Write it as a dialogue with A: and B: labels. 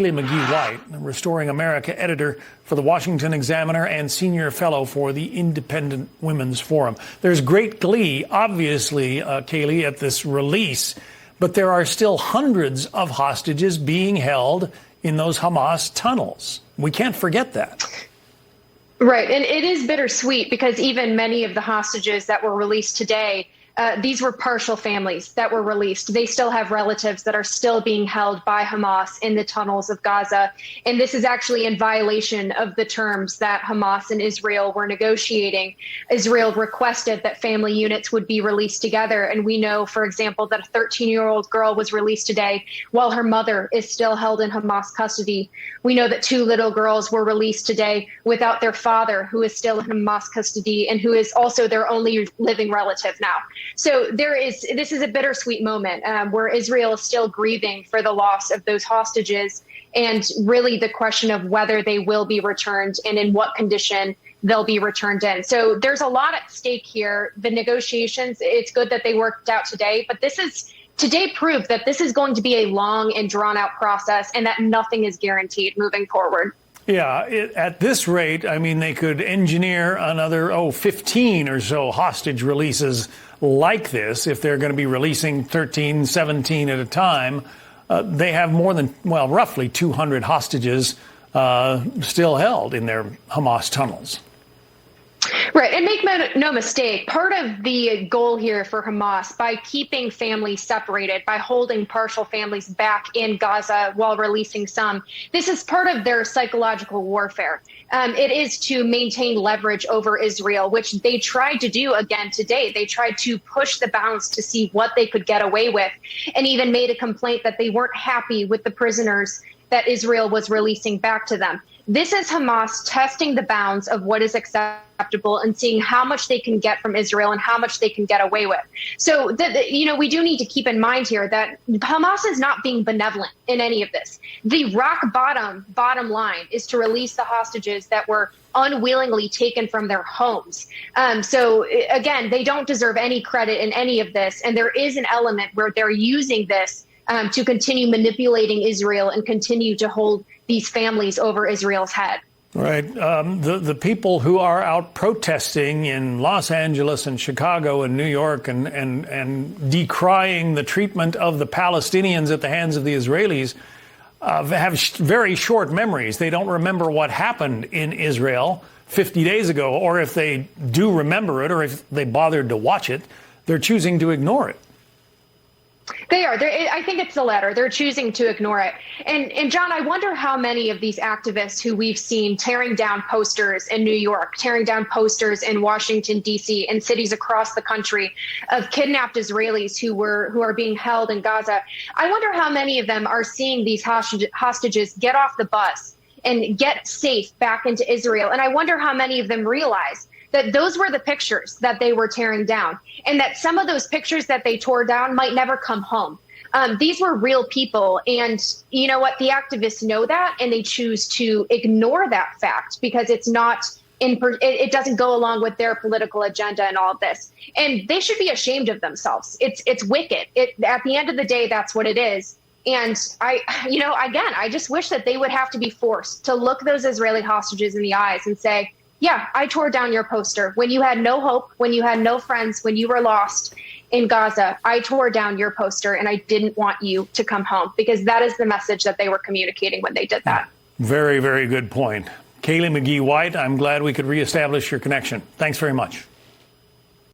A: Kaylee McGhee White, Restoring America editor for the Washington Examiner and senior fellow for the Independent Women's Forum. There's great glee, obviously, Kaylee, at this release, but there are still hundreds of hostages being held in those Hamas tunnels. We can't forget that.
B: Right. And it is bittersweet because even many of the hostages that were released today, these were partial families that were released. They still have relatives that are still being held by Hamas in the tunnels of Gaza. And this is actually in violation of the terms that Hamas and Israel were negotiating. Israel requested that family units would be released together. And we know, for example, that a 13-year-old girl was released today while her mother is still held in Hamas custody. We know that 2 little girls were released today without their father, who is still in Hamas custody and who is also their only living relative now. So this is a bittersweet moment where Israel is still grieving for the loss of those hostages, and really the question of whether they will be returned and in what condition they'll be returned in. So there's a lot at stake here. The negotiations, it's good that they worked out today, but today proved that this is going to be a long and drawn out process and that nothing is guaranteed moving forward.
A: Yeah, at this rate, I mean, they could engineer another, 15 or so hostage releases like this if they're going to be releasing 13, 17 at a time. They have more than, roughly 200 hostages still held in their Hamas tunnels.
B: Right. And make no mistake, part of the goal here for Hamas, by keeping families separated, by holding partial families back in Gaza while releasing some, this is part of their psychological warfare. It is to maintain leverage over Israel, which they tried to do again today. They tried to push the bounds to see what they could get away with, and even made a complaint that they weren't happy with the prisoners that Israel was releasing back to them. This is Hamas testing the bounds of what is acceptable and seeing how much they can get from Israel and how much they can get away with. So, we do need to keep in mind here that Hamas is not being benevolent in any of this. The rock bottom line is to release the hostages that were unwillingly taken from their homes. So, again, they don't deserve any credit in any of this. And there is an element where they're using this to continue manipulating Israel and continue to hold these families over Israel's head.
A: Right. The people who are out protesting in Los Angeles and Chicago and New York and decrying the treatment of the Palestinians at the hands of the Israelis have very short memories. They don't remember what happened in Israel 50 days ago, or if they do remember it, or if they bothered to watch it, they're choosing to ignore it.
B: They are. I think it's the latter. They're choosing to ignore it. And John, I wonder how many of these activists who we've seen tearing down posters in New York, tearing down posters in Washington, D.C., and cities across the country of kidnapped Israelis who are being held in Gaza. I wonder how many of them are seeing these hostages get off the bus and get safe back into Israel. And I wonder how many of them realize that those were the pictures that they were tearing down, and that some of those pictures that they tore down might never come home. These were real people. And you know what? The activists know that, and they choose to ignore that fact because it's not it doesn't go along with their political agenda and all of this. And they should be ashamed of themselves. It's wicked. At the end of the day, that's what it is. And I just wish that they would have to be forced to look those Israeli hostages in the eyes and say, yeah, I tore down your poster when you had no hope, when you had no friends, when you were lost in Gaza. I tore down your poster and I didn't want you to come home, because that is the message that they were communicating when they did that.
A: Very, very good point. Kaylee McGhee White, I'm glad we could reestablish your connection. Thanks very much.